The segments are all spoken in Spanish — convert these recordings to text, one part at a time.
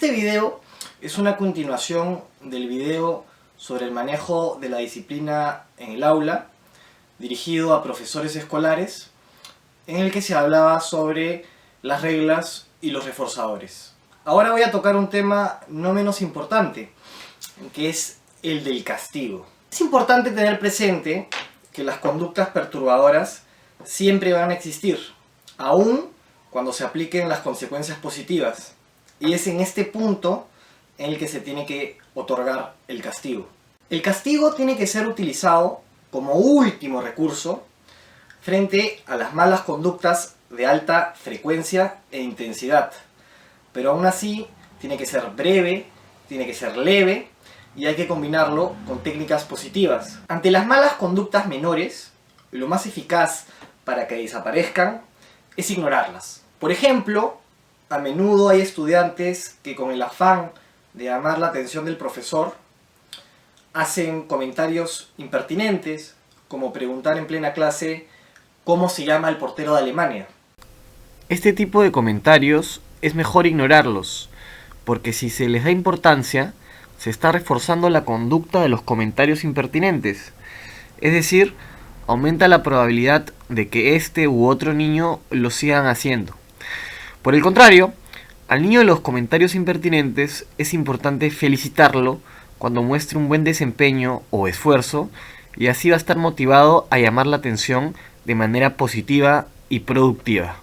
Este video es una continuación del video sobre el manejo de la disciplina en el aula, dirigido a profesores escolares, en el que se hablaba sobre las reglas y los reforzadores. Ahora voy a tocar un tema no menos importante, que es el del castigo. Es importante tener presente que las conductas perturbadoras siempre van a existir, aun cuando se apliquen las consecuencias positivas. Y es en este punto en el que se tiene que otorgar el castigo. El castigo tiene que ser utilizado como último recurso frente a las malas conductas de alta frecuencia e intensidad. Pero aún así tiene que ser breve, tiene que ser leve y hay que combinarlo con técnicas positivas. Ante las malas conductas menores, lo más eficaz para que desaparezcan es ignorarlas. Por ejemplo, a menudo hay estudiantes que con el afán de llamar la atención del profesor hacen comentarios impertinentes, como preguntar en plena clase ¿cómo se llama el portero de Alemania? Este tipo de comentarios es mejor ignorarlos, porque si se les da importancia, se está reforzando la conducta de los comentarios impertinentes. Es decir, aumenta la probabilidad de que este u otro niño lo sigan haciendo. Por el contrario, al niño de los comentarios impertinentes es importante felicitarlo cuando muestre un buen desempeño o esfuerzo, y así va a estar motivado a llamar la atención de manera positiva y productiva.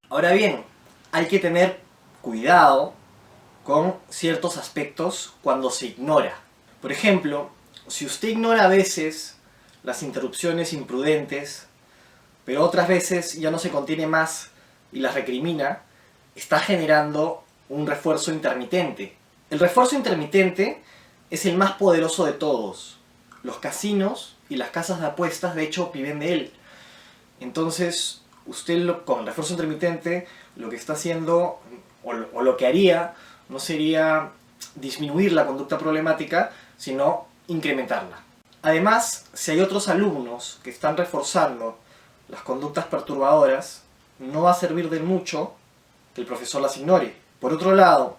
Ahora bien, hay que tener cuidado con ciertos aspectos cuando se ignora. Por ejemplo, si usted ignora a veces las interrupciones imprudentes, pero otras veces ya no se contiene más y las recrimina, está generando un refuerzo intermitente. El refuerzo intermitente es el más poderoso de todos. Los casinos y las casas de apuestas, de hecho, viven de él. Entonces, usted con el refuerzo intermitente lo que está haciendo, o lo que haría, no sería disminuir la conducta problemática, sino incrementarla. Además, si hay otros alumnos que están reforzando las conductas perturbadoras, no va a servir de mucho que el profesor las ignore. Por otro lado,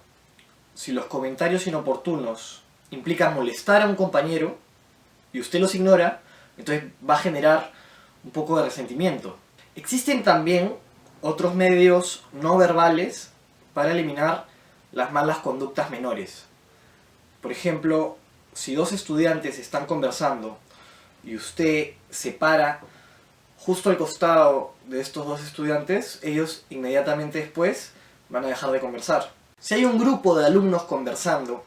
si los comentarios inoportunos implican molestar a un compañero y usted los ignora, entonces va a generar un poco de resentimiento. Existen también otros medios no verbales para eliminar las malas conductas menores. Por ejemplo, si dos estudiantes están conversando y usted se para justo al costado de estos dos estudiantes, ellos inmediatamente después van a dejar de conversar. Si hay un grupo de alumnos conversando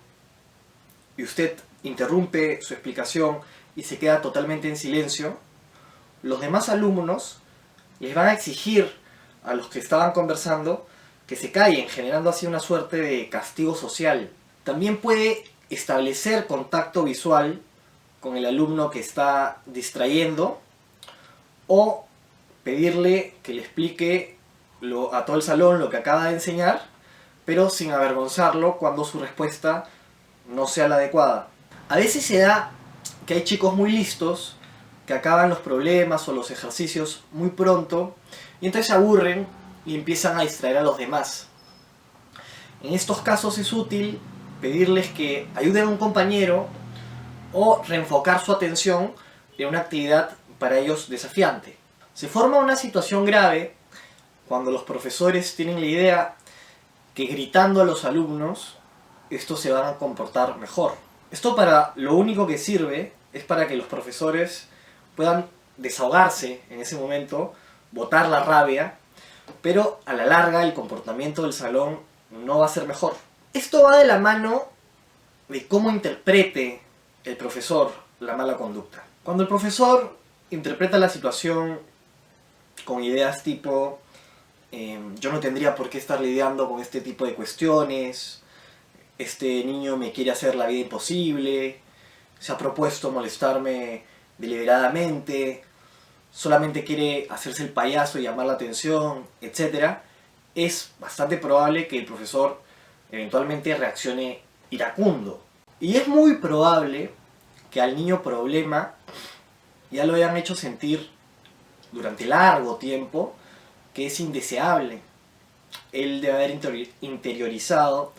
y usted interrumpe su explicación y se queda totalmente en silencio, los demás alumnos les van a exigir a los que estaban conversando que se callen, generando así una suerte de castigo social. También puede establecer contacto visual con el alumno que está distrayendo o pedirle que le explique a todo el salón lo que acaba de enseñar, pero sin avergonzarlo cuando su respuesta no sea la adecuada. A veces se da que hay chicos muy listos que acaban los problemas o los ejercicios muy pronto y entonces se aburren y empiezan a distraer a los demás. En estos casos es útil pedirles que ayuden a un compañero o reenfocar su atención en una actividad para ellos desafiante. Se forma una situación grave cuando los profesores tienen la idea que gritando a los alumnos estos se van a comportar mejor. Esto para lo único que sirve es para que los profesores puedan desahogarse en ese momento, botar la rabia, pero a la larga el comportamiento del salón no va a ser mejor. Esto va de la mano de cómo interprete el profesor la mala conducta. Cuando el profesor interpreta la situación con ideas tipo yo no tendría por qué estar lidiando con este tipo de cuestiones, este niño me quiere hacer la vida imposible, se ha propuesto molestarme deliberadamente, solamente quiere hacerse el payaso y llamar la atención, etc., es bastante probable que el profesor eventualmente reaccione iracundo. Y es muy probable que al niño problema ya lo hayan hecho sentir durante largo tiempo que es indeseable. Él debe haber interiorizado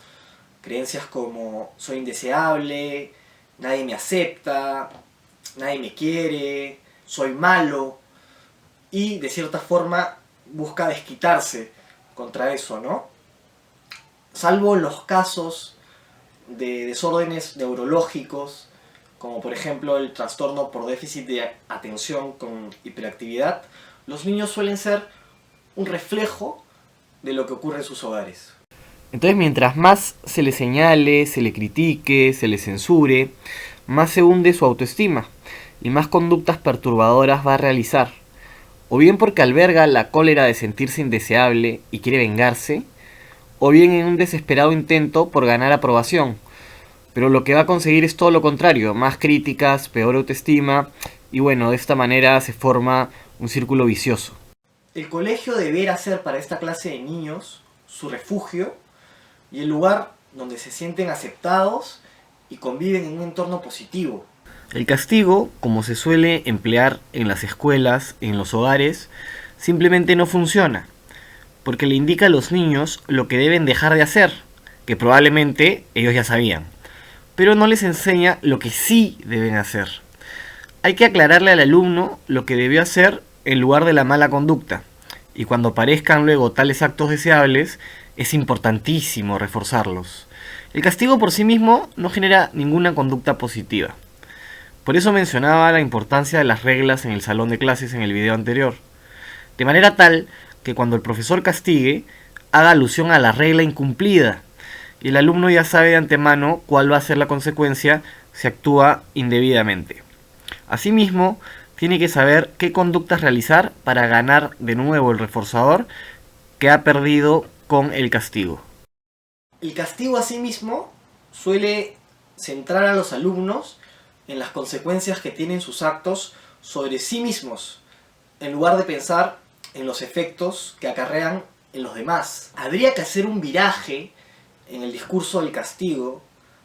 Creencias como soy indeseable, nadie me acepta, nadie me quiere, soy malo, y de cierta forma busca desquitarse contra eso, ¿no? Salvo los casos de desórdenes neurológicos, como por ejemplo el trastorno por déficit de atención con hiperactividad, los niños suelen ser un reflejo de lo que ocurre en sus hogares. Entonces, mientras más se le señale, se le critique, se le censure, más se hunde su autoestima y más conductas perturbadoras va a realizar. O bien porque alberga la cólera de sentirse indeseable y quiere vengarse, o bien en un desesperado intento por ganar aprobación. Pero lo que va a conseguir es todo lo contrario, más críticas, peor autoestima, y bueno, de esta manera se forma un círculo vicioso. El colegio deberá ser para esta clase de niños su refugio y el lugar donde se sienten aceptados y conviven en un entorno positivo. El castigo, como se suele emplear en las escuelas, en los hogares, simplemente no funciona, porque le indica a los niños lo que deben dejar de hacer, que probablemente ellos ya sabían, pero no les enseña lo que sí deben hacer. Hay que aclararle al alumno lo que debió hacer en lugar de la mala conducta, y cuando aparezcan luego tales actos deseables, es importantísimo reforzarlos. El castigo por sí mismo no genera ninguna conducta positiva. Por eso mencionaba la importancia de las reglas en el salón de clases en el video anterior. De manera tal que cuando el profesor castigue, haga alusión a la regla incumplida, y el alumno ya sabe de antemano cuál va a ser la consecuencia si actúa indebidamente. Asimismo, tiene que saber qué conductas realizar para ganar de nuevo el reforzador que ha perdido con el castigo. El castigo asimismo suele centrar a los alumnos en las consecuencias que tienen sus actos sobre sí mismos, en lugar de pensar en los efectos que acarrean en los demás. Habría que hacer un viraje en el discurso del castigo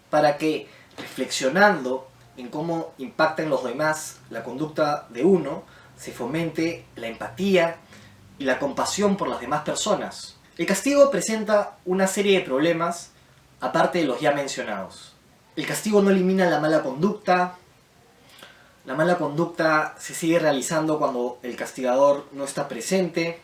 para que, reflexionando en cómo impacta en los demás la conducta de uno, se fomente la empatía y la compasión por las demás personas. El castigo presenta una serie de problemas aparte de los ya mencionados. El castigo no elimina la mala conducta. La mala conducta se sigue realizando cuando el castigador no está presente.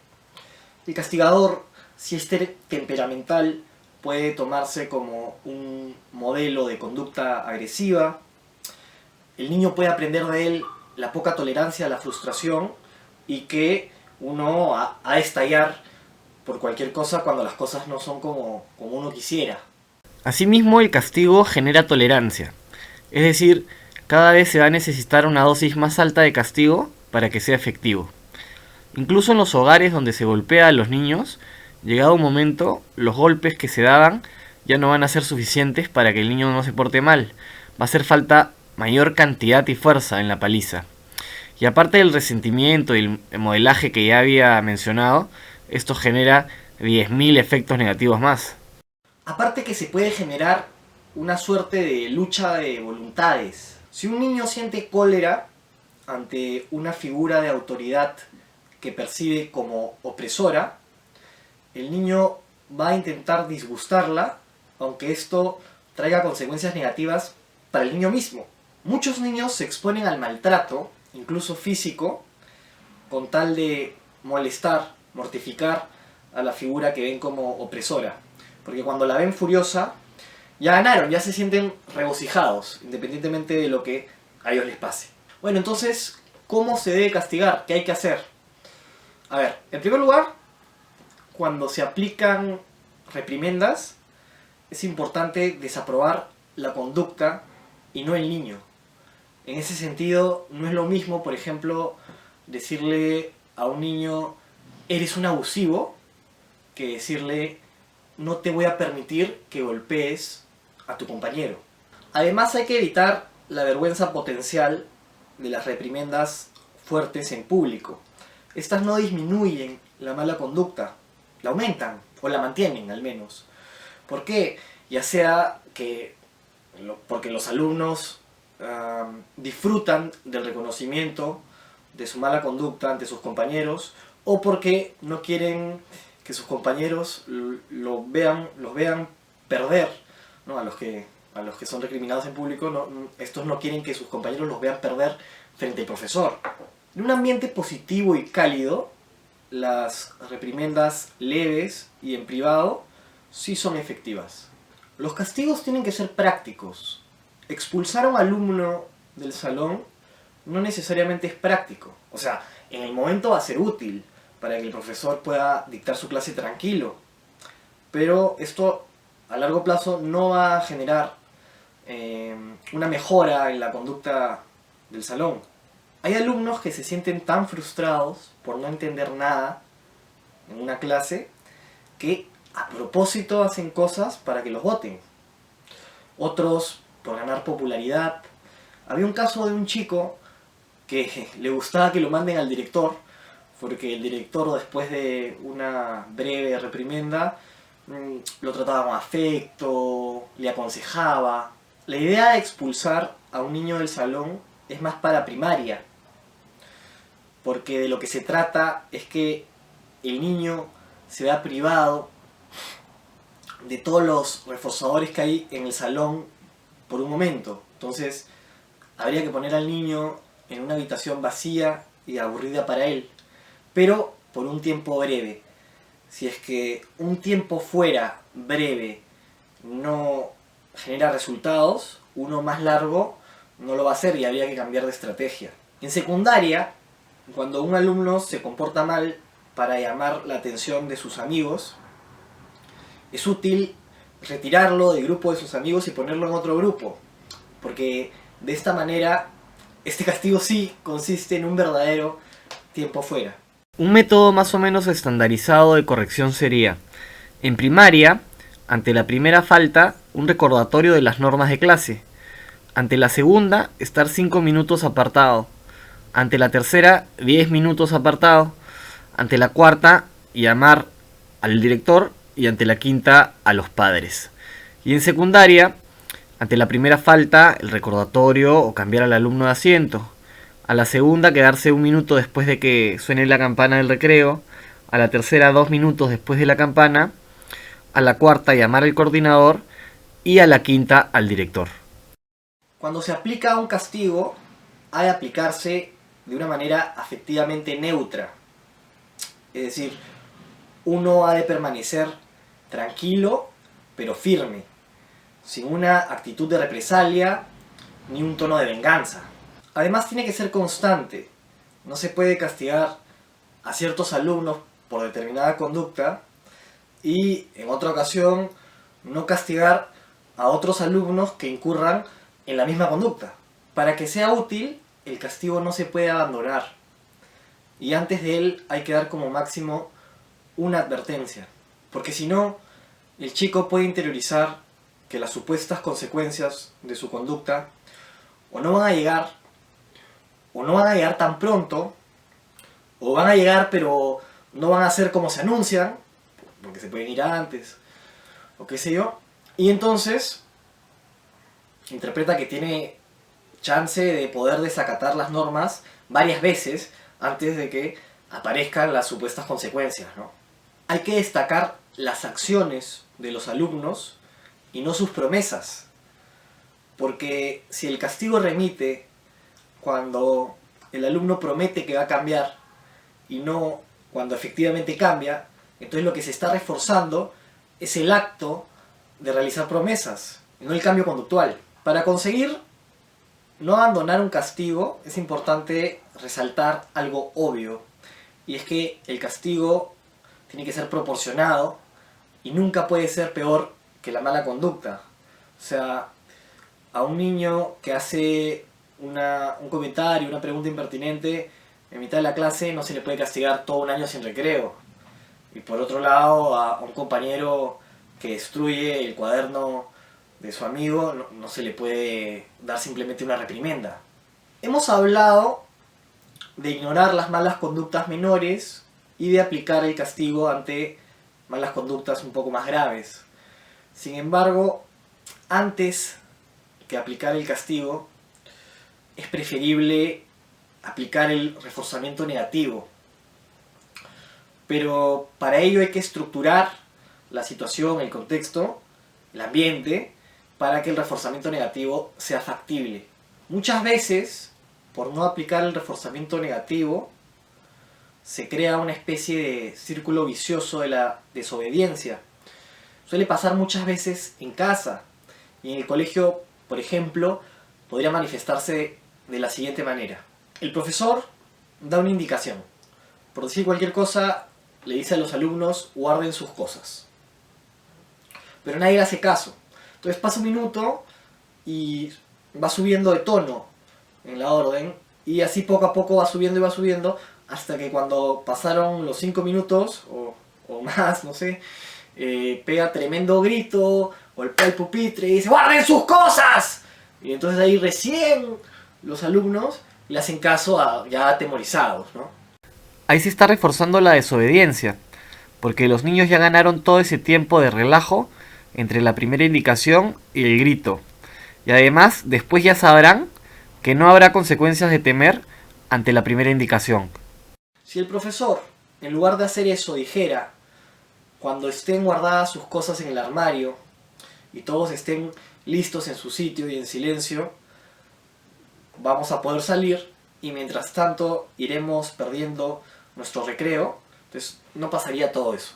El castigador, si es temperamental, puede tomarse como un modelo de conducta agresiva. El niño puede aprender de él la poca tolerancia a la frustración y que uno ha de estallar por cualquier cosa cuando las cosas no son como uno quisiera. Asimismo, el castigo genera tolerancia, es decir, cada vez se va a necesitar una dosis más alta de castigo para que sea efectivo. Incluso en los hogares donde se golpea a los niños, llegado un momento, los golpes que se daban ya no van a ser suficientes para que el niño no se porte mal. Va a hacer falta mayor cantidad y fuerza en la paliza. Y aparte del resentimiento y el modelaje que ya había mencionado, esto genera 10.000 efectos negativos más. Aparte que se puede generar una suerte de lucha de voluntades. Si un niño siente cólera ante una figura de autoridad que percibe como opresora, el niño va a intentar disgustarla, aunque esto traiga consecuencias negativas para el niño mismo. Muchos niños se exponen al maltrato, incluso físico, con tal de molestar, mortificar a la figura que ven como opresora. Porque cuando la ven furiosa, ya ganaron, ya se sienten regocijados, independientemente de lo que a ellos les pase. Bueno, entonces, ¿cómo se debe castigar? ¿Qué hay que hacer? A ver, en primer lugar, cuando se aplican reprimendas, es importante desaprobar la conducta y no el niño. En ese sentido, no es lo mismo, por ejemplo, decirle a un niño, eres un abusivo, que decirle, no te voy a permitir que golpees a tu compañero. Además, hay que evitar la vergüenza potencial de las reprimendas fuertes en público. Estas no disminuyen la mala conducta, la aumentan, o la mantienen al menos. ¿Por qué? Ya sea que porque los alumnos disfrutan del reconocimiento de su mala conducta ante sus compañeros, o porque no quieren que sus compañeros los vean perder ¿no? A los que son recriminados en público, estos no quieren que sus compañeros los vean perder frente al profesor. En un ambiente positivo y cálido, las reprimendas leves y en privado sí son efectivas. Los castigos tienen que ser prácticos. Expulsar a un alumno del salón no necesariamente es práctico. O sea, en el momento va a ser útil para que el profesor pueda dictar su clase tranquilo. Pero esto a largo plazo no va a generar una mejora en la conducta del salón. Hay alumnos que se sienten tan frustrados por no entender nada en una clase que a propósito hacen cosas para que los voten. Otros por ganar popularidad. Había un caso de un chico que le gustaba que lo manden al director, porque el director, después de una breve reprimenda, lo trataba con afecto, le aconsejaba. La idea de expulsar a un niño del salón es más para primaria, porque de lo que se trata es que el niño se vea privado de todos los reforzadores que hay en el salón por un momento. Entonces, habría que poner al niño en una habitación vacía y aburrida para él, pero por un tiempo breve. Si es que un tiempo fuera breve no genera resultados, uno más largo no lo va a hacer y habría que cambiar de estrategia. En secundaria, cuando un alumno se comporta mal para llamar la atención de sus amigos, es útil retirarlo del grupo de sus amigos y ponerlo en otro grupo, porque de esta manera este castigo sí consiste en un verdadero tiempo fuera. Un método más o menos estandarizado de corrección sería: en primaria, ante la primera falta, un recordatorio de las normas de clase; ante la segunda, estar 5 minutos apartado; ante la tercera, 10 minutos apartado; ante la cuarta, llamar al director; y ante la quinta, a los padres. Y en secundaria, ante la primera falta, el recordatorio o cambiar al alumno de asiento; a la segunda, quedarse 1 minuto después de que suene la campana del recreo; a la tercera, 2 minutos después de la campana; a la cuarta, llamar al coordinador; y a la quinta, al director. Cuando se aplica un castigo, ha de aplicarse de una manera afectivamente neutra. Es decir, uno ha de permanecer tranquilo, pero firme, sin una actitud de represalia ni un tono de venganza. Además, tiene que ser constante. No se puede castigar a ciertos alumnos por determinada conducta y en otra ocasión no castigar a otros alumnos que incurran en la misma conducta. Para que sea útil, el castigo no se puede abandonar y antes de él hay que dar como máximo una advertencia, porque si no, el chico puede interiorizar que las supuestas consecuencias de su conducta o no van a llegar, o no van a llegar tan pronto, o van a llegar pero no van a ser como se anuncian, porque se pueden ir antes, o qué sé yo, y entonces interpreta que tiene chance de poder desacatar las normas varias veces antes de que aparezcan las supuestas consecuencias, ¿no? Hay que destacar las acciones de los alumnos y no sus promesas, porque si el castigo remite cuando el alumno promete que va a cambiar y no cuando efectivamente cambia, entonces lo que se está reforzando es el acto de realizar promesas, no el cambio conductual. Para conseguir no abandonar un castigo es importante resaltar algo obvio, y es que el castigo tiene que ser proporcionado y nunca puede ser peor que la mala conducta. O sea, a un niño que hace un comentario, una pregunta impertinente en mitad de la clase no se le puede castigar todo un año sin recreo. Y por otro lado, a un compañero que destruye el cuaderno de su amigo no se le puede dar simplemente una reprimenda. Hemos hablado de ignorar las malas conductas menores y de aplicar el castigo ante malas conductas un poco más graves. Sin embargo, antes que aplicar el castigo, es preferible aplicar el reforzamiento negativo. Pero para ello hay que estructurar la situación, el contexto, el ambiente, para que el reforzamiento negativo sea factible. Muchas veces, por no aplicar el reforzamiento negativo, se crea una especie de círculo vicioso de la desobediencia. Suele pasar muchas veces en casa y en el colegio, por ejemplo, podría manifestarse de la siguiente manera. El profesor da una indicación. Por decir cualquier cosa, le dice a los alumnos guarden sus cosas. Pero nadie le hace caso. Entonces pasa un minuto y va subiendo de tono en la orden y así poco a poco va subiendo y va subiendo hasta que cuando pasaron los 5 minutos o más, no sé, pega tremendo grito, golpea el pupitre y dice ¡guarden sus cosas! Y entonces ahí recién los alumnos le hacen caso ya atemorizados, ¿no? Ahí se está reforzando la desobediencia, porque los niños ya ganaron todo ese tiempo de relajo entre la primera indicación y el grito. Y además, después ya sabrán que no habrá consecuencias de temer ante la primera indicación. Si el profesor, en lugar de hacer eso, dijera, cuando estén guardadas sus cosas en el armario y todos estén listos en su sitio y en silencio, vamos a poder salir y mientras tanto iremos perdiendo nuestro recreo, entonces no pasaría todo eso.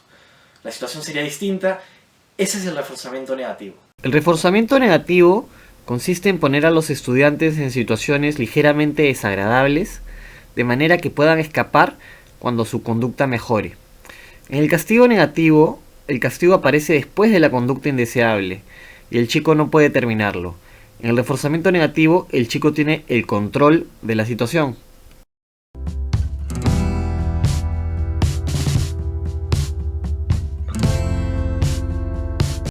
La situación sería distinta. Ese es el reforzamiento negativo. El reforzamiento negativo consiste en poner a los estudiantes en situaciones ligeramente desagradables, de manera que puedan escapar cuando su conducta mejore. En el castigo negativo, el castigo aparece después de la conducta indeseable y el chico no puede terminarlo. En el reforzamiento negativo, el chico tiene el control de la situación.